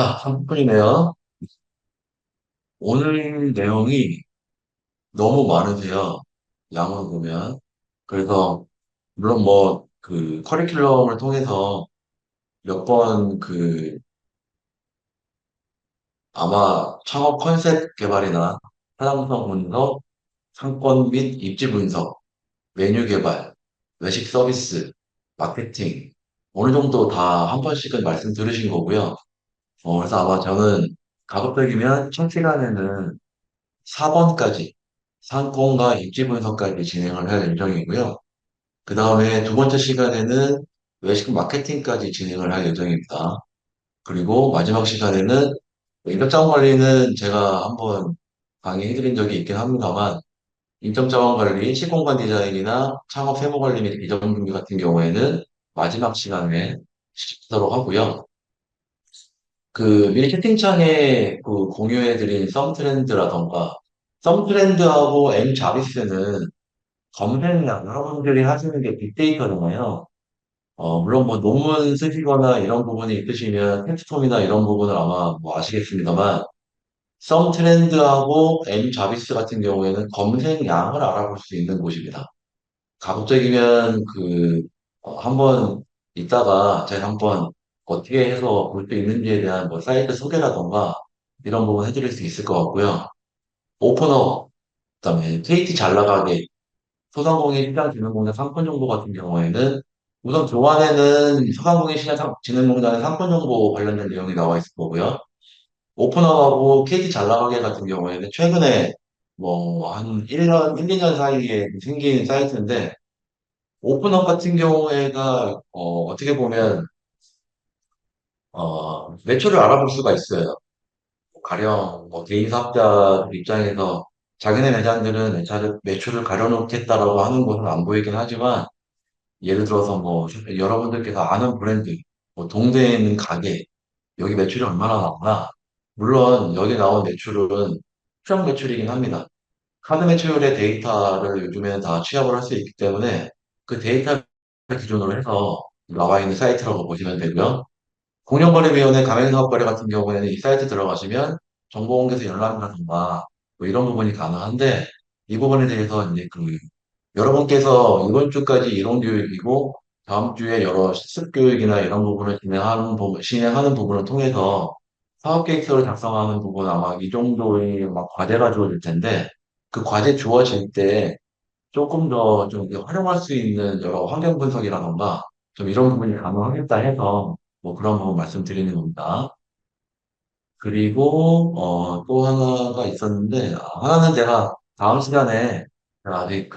자, 3분이네요. 오늘 내용이 너무 많으세요. 양으로 보면. 그래서, 물론 커리큘럼을 통해서 몇 번 아마 창업 컨셉 개발이나 사장성 분석, 상권 및 입지 분석, 메뉴 개발, 외식 서비스, 마케팅, 어느 정도 다 한 번씩은 말씀 들으신 거고요. 그래서 아마 저는 가급적이면 첫 시간에는 4번까지 상권과 입지 분석까지 진행을 할 예정이고요. 그 다음에 두 번째 시간에는 외식 마케팅까지 진행을 할 예정입니다. 그리고 마지막 시간에는 인적자원 관리는 제가 한번 강의해드린 적이 있긴 합니다만 인적자원 관리, 시공간 디자인이나 창업 세무 관리 및 이전 준비 같은 경우에는 마지막 시간에 시도록 하고요. 미리 채팅창에 공유해드린 썸트렌드라던가 썸트렌드하고 M 자비스는 검색량, 여러분들이 하시는 게 빅데이터잖아요. 물론 논문 쓰시거나 이런 부분이 있으시면 텍스폼이나 이런 부분을 아마 아시겠습니다만, 썸 트렌드하고 M 자비스 같은 경우에는 검색량을 알아볼 수 있는 곳입니다. 가급적이면 한번 이따가 제가 한번 어떻게 해서 볼 수 있는지에 대한 사이트 소개라던가 이런 부분 해드릴 수 있을 것 같고요. 오픈업, 그다음에 KT 잘 나가게 소상공인 시장진흥공단 상권정보 같은 경우에는 우선 교환에는 소상공인 시장진흥공단의 상권정보 관련된 내용이 나와 있을 거고요. 오픈업하고 KT 잘 나가게 같은 경우에는 최근에 한 1년, 1, 2년 사이에 생긴 사이트인데 오픈업 같은 경우에가 어떻게 보면 매출을 알아볼 수가 있어요. 가령 개인 사업자 입장에서 자기네 매장들은 매출을 가려놓겠다라고 하는 것은 안 보이긴 하지만 예를 들어서 여러분들께서 아는 브랜드, 동대에 있는 가게, 여기 매출이 얼마나 나오나? 물론 여기 나온 매출은 추정 매출이긴 합니다. 카드 매출의 데이터를 요즘에는 다 취합을 할 수 있기 때문에 그 데이터를 기준으로 해서 나와 있는 사이트라고 보시면 되고요. 공정거래위원회 가맹사업거래 같은 경우에는 이 사이트 들어가시면 정보공개서 열람이라든가 이런 부분이 가능한데 이 부분에 대해서 이제 여러분께서 이번 주까지 이론 교육이고 다음 주에 여러 실습 교육이나 이런 부분을 진행하는 부분을 통해서 사업 계획서를 작성하는 부분 아마 이 정도의 과제가 주어질 텐데 그 과제 주어질 때 조금 더 좀 활용할 수 있는 여러 환경 분석이라던가 좀 이런 부분이 가능하겠다 해서 그런 부분 말씀드리는 겁니다. 그리고 또 하나가 있었는데 하나는 제가 다음 시간에 제가 아직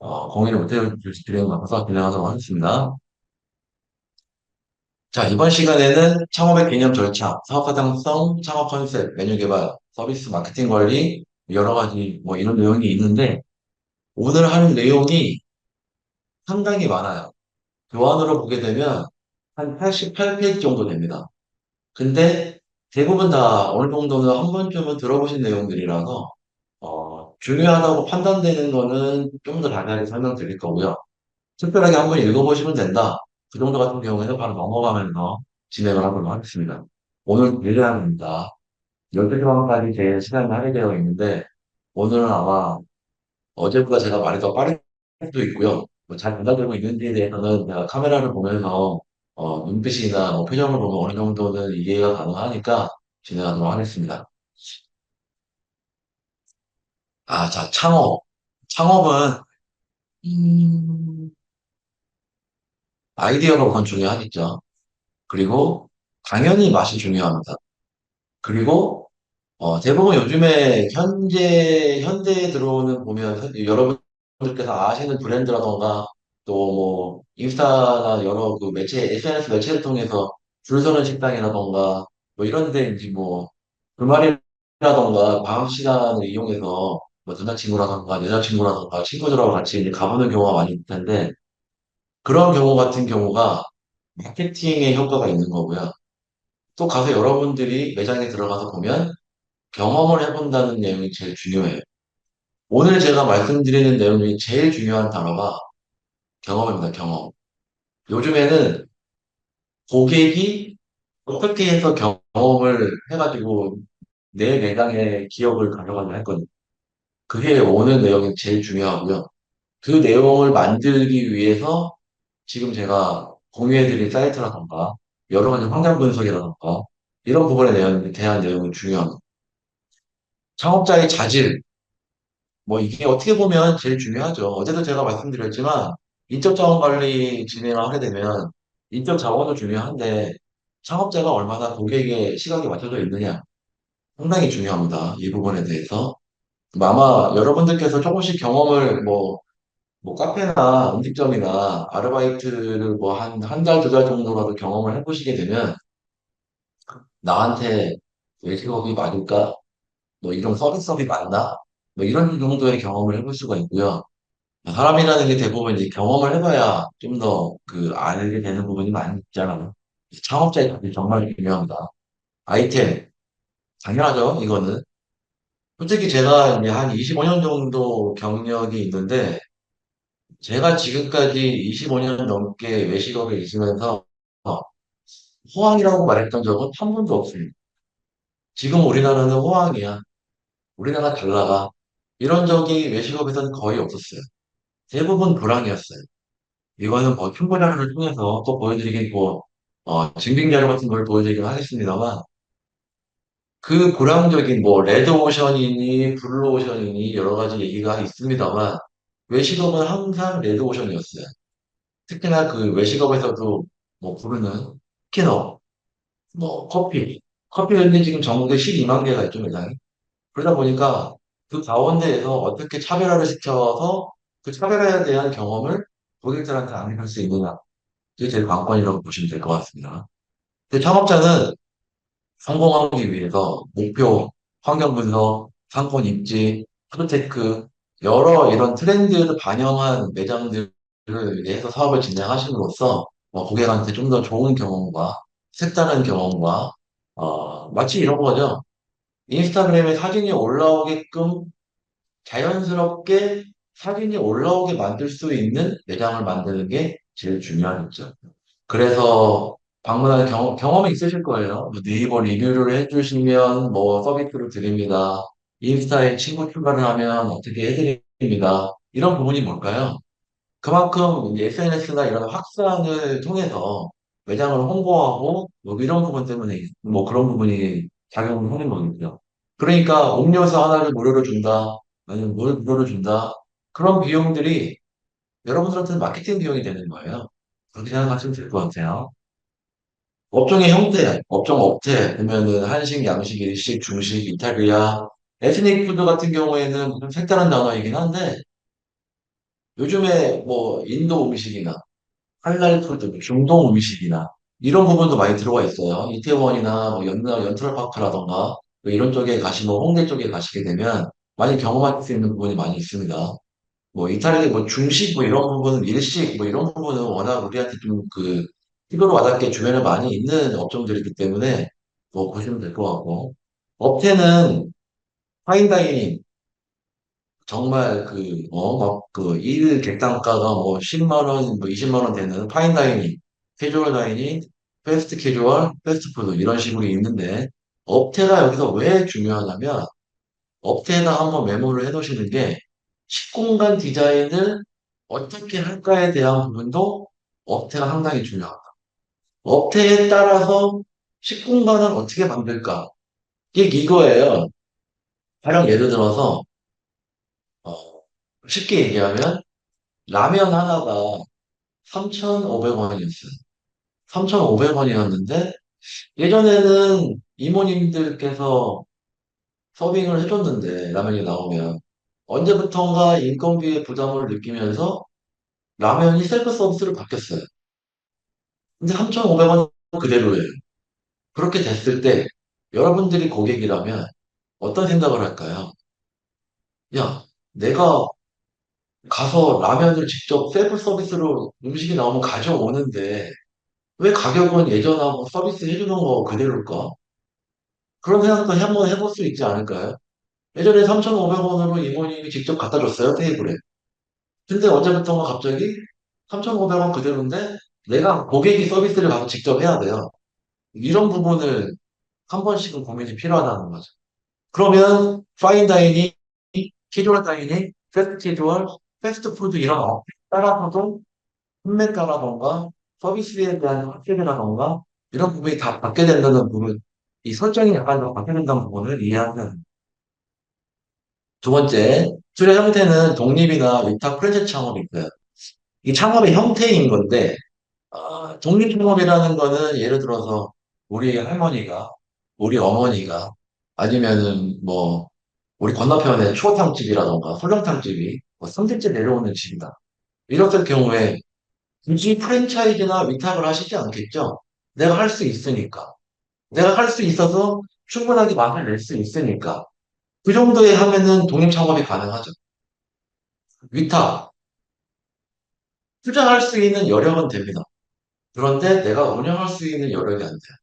공유를 못해드리는 것 같아서 진행하도록 하겠습니다. 자, 이번 시간에는 창업의 개념 절차, 사업 타당성, 창업 컨셉, 메뉴 개발, 서비스 마케팅 관리, 여러 가지 이런 내용이 있는데, 오늘 하는 내용이 상당히 많아요. 교환으로 보게 되면 한 88페이지 정도 됩니다. 근데 대부분 다 어느 정도는 한 번쯤은 들어보신 내용들이라서, 중요하다고 판단되는 거는 좀 더 자세하게 설명드릴 거고요. 특별하게 한번 읽어보시면 된다. 그 정도 같은 경우에는 바로 넘어가면서 진행을 하도록 하겠습니다. 오늘 대략입니다. 12시간까지 제 시간이 할애되어 있는데, 오늘은 아마 어제보다 제가 말이 더 빠를 수도 있고요. 잘 전달되고 있는지에 대해서는 제가 카메라를 보면서 눈빛이나 표정을 보면 어느 정도는 이해가 가능하니까 진행하도록 하겠습니다. 자, 창업. 창업은 음, 아이디어가 우선 중요하겠죠. 그리고 당연히 맛이 중요합니다. 그리고 대부분 요즘에 현대에 들어오는 보면 여러분들께서 아시는 브랜드라던가 또 인스타나 여러 SNS 매체를 통해서 줄 서는 식당이라던가 이런 데 이제 주말이라던가 방학 시간을 이용해서 남자친구라던가 여자친구라던가 친구들하고 같이 이제 가보는 경우가 많이 있을 텐데 그런 경우 같은 경우가 마케팅의 효과가 있는 거고요. 또 가서 여러분들이 매장에 들어가서 보면 경험을 해본다는 내용이 제일 중요해요. 오늘 제가 말씀드리는 내용 중에 제일 중요한 단어가 경험입니다, 경험. 요즘에는 고객이 어떻게 해서 경험을 해가지고 내 내장의 기억을 가져가냐 했거든요. 그게 오는 내용이 제일 중요하고요. 그 내용을 만들기 위해서 지금 제가 공유해드린 사이트라던가 여러 가지 환경 분석이라던가 이런 부분에 대한 내용이 중요합니다. 창업자의 자질, 뭐 이게 어떻게 보면 제일 중요하죠. 어제도 제가 말씀드렸지만 인적 자원 관리 진행을 하게 되면 인적 자원도 중요한데 창업자가 얼마나 고객의 시각에 맞춰져 있느냐 상당히 중요합니다. 이 부분에 대해서. 아마 여러분들께서 조금씩 경험을 뭐 카페나 음식점이나 아르바이트를 뭐 한 달, 두 달 정도라도 경험을 해보시게 되면 나한테 외식업이 맞을까? 뭐 이런 서비스업이 맞나? 뭐 이런 정도의 경험을 해볼 수가 있고요. 사람이라는 게 대부분 이제 경험을 해봐야 좀 더 그 알게 되는 부분이 많이 있잖아요. 창업자의 자질이 정말 중요합니다. 아이템, 당연하죠, 이거는. 솔직히 제가 이제 한 25년 정도 경력이 있는데, 제가 지금까지 25년 넘게 외식업에 있으면서 호황이라고 말했던 적은 한 번도 없습니다. 지금 우리나라는 호황이야. 우리나라 잘 나가. 이런 적이 외식업에서는 거의 없었어요. 대부분 불황이었어요. 이거는 뭐 흉보자료를 통해서 또 보여드리긴 증빙자료 같은 걸 보여드리긴 하겠습니다만, 그 불황적인 뭐 레드오션이니 블루오션이니 여러 가지 얘기가 있습니다만, 외식업은 항상 레드오션이었어요. 특히나 그 외식업에서도 뭐 부르는 스키너, 뭐 커피 현재 지금 전국에 12만 개가 있죠, 매장이. 그러다 보니까 그 가운데에서 어떻게 차별화를 시켜서 그 차별화에 대한 경험을 고객들한테 안내할 수 있느냐. 그게 제일 관건이라고 보시면 될 것 같습니다. 근데 창업자는 성공하기 위해서 목표, 환경 분석, 상권 입지, 푸드테크, 여러 이런 트렌드를 반영한 매장들을 해서 사업을 진행하심으로써 고객한테 좀 더 좋은 경험과 색다른 경험과 마치 이런 거죠. 인스타그램에 사진이 올라오게끔 자연스럽게 사진이 올라오게 만들 수 있는 매장을 만드는 게 제일 중요하겠죠. 그래서 방문한 경험이 있으실 거예요. 뭐 네이버 리뷰를 해주시면 뭐 서비스를 드립니다. 인스타에 친구 추가를 하면 어떻게 해드립니다. 이런 부분이 뭘까요? 그만큼 SNS나 이런 확산을 통해서 매장을 홍보하고 뭐 이런 부분 때문에 뭐 그런 부분이 작용을 하는 거겠죠. 그러니까 음료수 하나를 무료로 준다. 아니면 물 무료로 준다. 그런 비용들이 여러분들한테는 마케팅 비용이 되는 거예요. 그렇게 생각하시면 될 것 같아요. 업종의 형태, 업종 업태 보면은 한식, 양식, 일식, 중식, 이탈리아, 에스닉 푸드 같은 경우에는 좀 색다른 단어이긴 한데 요즘에 뭐 인도 음식이나 할랄 푸드, 뭐 중동 음식이나 이런 부분도 많이 들어가 있어요. 이태원이나 뭐 연트럴파크라던가 뭐 이런 쪽에 가시면 홍대 쪽에 가시게 되면 많이 경험할 수 있는 부분이 많이 있습니다. 뭐 이탈리아 뭐 중식 뭐 이런 부분은 일식 뭐 이런 부분은 워낙 우리한테 좀 그 피부로 와닿게 주변에 많이 있는 업종들이기 때문에 뭐 보시면 될 것 같고 업태는 파인다이닝 정말 일 객단가가 뭐 10만 원, 뭐 20만 원 되는 파인다이닝, 캐주얼 다이닝, 패스트 캐주얼, 패스트푸드 이런 식으로 있는데 업태가 여기서 왜 중요하냐면 업태에다 한번 메모를 해 놓으시는 게 식공간 디자인을 어떻게 할까에 대한 부분도 업태가 상당히 중요합니다. 업태에 따라서 식공간을 어떻게 만들까? 이게 이거예요. 가령 예를 들어서 어, 쉽게 얘기하면 라면 하나가 3,500원이었어요. 3,500원이었는데 예전에는 이모님들께서 서빙을 해줬는데 라면이 나오면 언제부턴가 인건비의 부담을 느끼면서 라면이 셀프 서비스로 바뀌었어요. 근데 3,500원 그대로예요. 그렇게 됐을 때 여러분들이 고객이라면 어떤 생각을 할까요? 야, 내가 가서 라면을 직접 셀프 서비스로 음식이 나오면 가져오는데 왜 가격은 예전하고 서비스 해주는 거 그대로일까? 그런 생각도 한번 해볼 수 있지 않을까요? 예전에 3,500원으로 이모님이 직접 갖다 줬어요, 테이블에. 근데 언제부턴가 갑자기 3,500원 그대로인데 내가 고객이 서비스를 가서 직접 해야 돼요. 이런 부분을 한 번씩은 고민이 필요하다는 거죠. 그러면 파인 다이닝, 캐주얼 다이닝, 패스트 캐주얼, 패스트푸드 이런 어플에 따라서도 판매가라던가 서비스에 대한 확대라던가 이런 부분이 다 받게 된다는 부분, 이 설정이 약간 더 받게 된다는 부분을 이해하는. 두 번째, 투자 형태는 독립이나 위탁 프랜차이즈 창업이 있어요. 이 창업의 형태인 건데, 독립 창업이라는 거는 예를 들어서 우리 할머니가, 우리 어머니가, 아니면은 뭐, 우리 건너편에 추어탕집이라던가 설렁탕집이 뭐 3대째 내려오는 집이다. 이랬을 경우에 굳이 프랜차이즈나 위탁을 하시지 않겠죠? 내가 할 수 있으니까. 내가 할 수 있어서 충분하게 맛을 낼 수 있으니까. 그 정도에 하면은 독립 창업이 가능하죠. 위탁, 투자할 수 있는 여력은 됩니다. 그런데 내가 운영할 수 있는 여력이 안 돼요.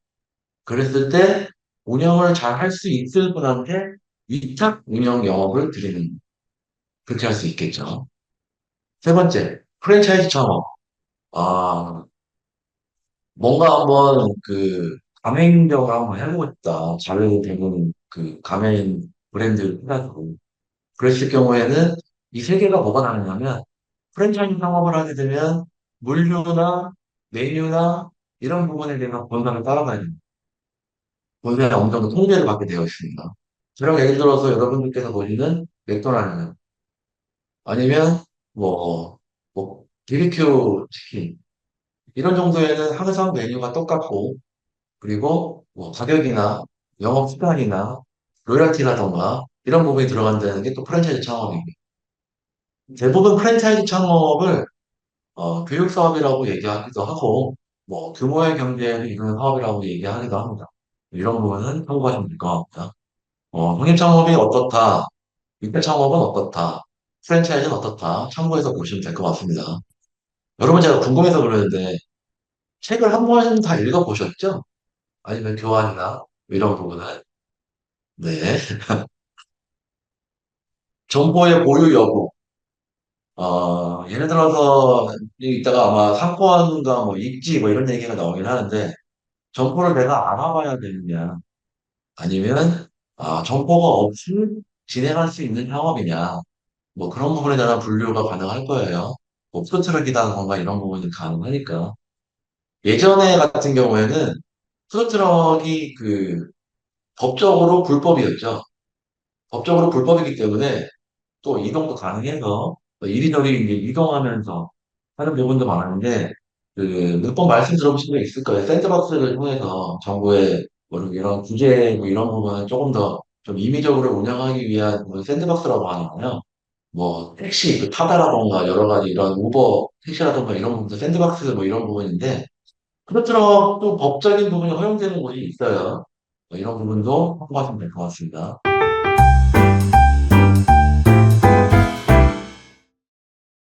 그랬을 때 운영을 잘 할 수 있을 분한테 위탁 운영 영업을 드리는, 그렇게 할 수 있겠죠. 세 번째, 프랜차이즈 창업. 아, 뭔가 한번 그 가맹점을 한번 해보고 싶다. 잘 되는 그 가맹 브랜드를 해가지고. 그랬을 경우에는 이 세 개가 뭐가 다르냐면 프랜차이즈 창업을 하게 되면 물류나 메뉴나 이런 부분에 대한 권한을 따라가야 됩니다. 본사에 어느 정도 통제를 받게 되어 있습니다. 저랑 예를 들어서 여러분들께서 보시는 맥도날드 아니면 뭐, BBQ 치킨 이런 정도에는 항상 메뉴가 똑같고 그리고 뭐 가격이나 영업 시간이나 로열티라던가 이런 부분이 들어간다는 게 또 프랜차이즈 창업입니다. 대부분 프랜차이즈 창업을 교육 사업이라고 얘기하기도 하고 뭐 규모의 경제를 이루는 사업이라고 얘기하기도 합니다. 이런 부분은 참고하시면 될 것 같고요. 독립 창업이 어떻다, 위탁 창업은 어떻다, 프랜차이즈는 어떻다 참고해서 보시면 될 것 같습니다. 여러분 제가 궁금해서 그러는데 책을 한 번 다 읽어보셨죠? 아니면 교환이나 이런 부분은 네. 정보의 보유 여부. 예를 들어서, 이따가 아마 상권과 뭐 입지 뭐 이런 얘기가 나오긴 하는데, 정보를 내가 알아봐야 되느냐, 아니면, 정보가 없이 진행할 수 있는 창업이냐, 뭐 그런 부분에 대한 분류가 가능할 거예요. 뭐 푸드트럭이라던가 이런 부분이 가능하니까. 예전에 같은 경우에는 푸드트럭이 그 법적으로 불법이었죠. 법적으로 불법이기 때문에 또 이동도 가능해서 또 이리저리 이제 이동하면서 하는 부분도 많은데 그 몇 번 말씀 들어보신 적 있을 거예요. 샌드박스를 통해서 정부의 뭐 이런 규제 뭐 이런 부분을 조금 더 좀 임의적으로 운영하기 위한 뭐 샌드박스라고 하나요? 뭐 택시 그 타다라던가 여러 가지 이런 우버 택시라던가 이런 부분도 샌드박스 뭐 이런 부분인데 그렇더라도 또 법적인 부분이 허용되는 곳이 있어요. 뭐 이런 부분도 참고하시면 될 것 같습니다.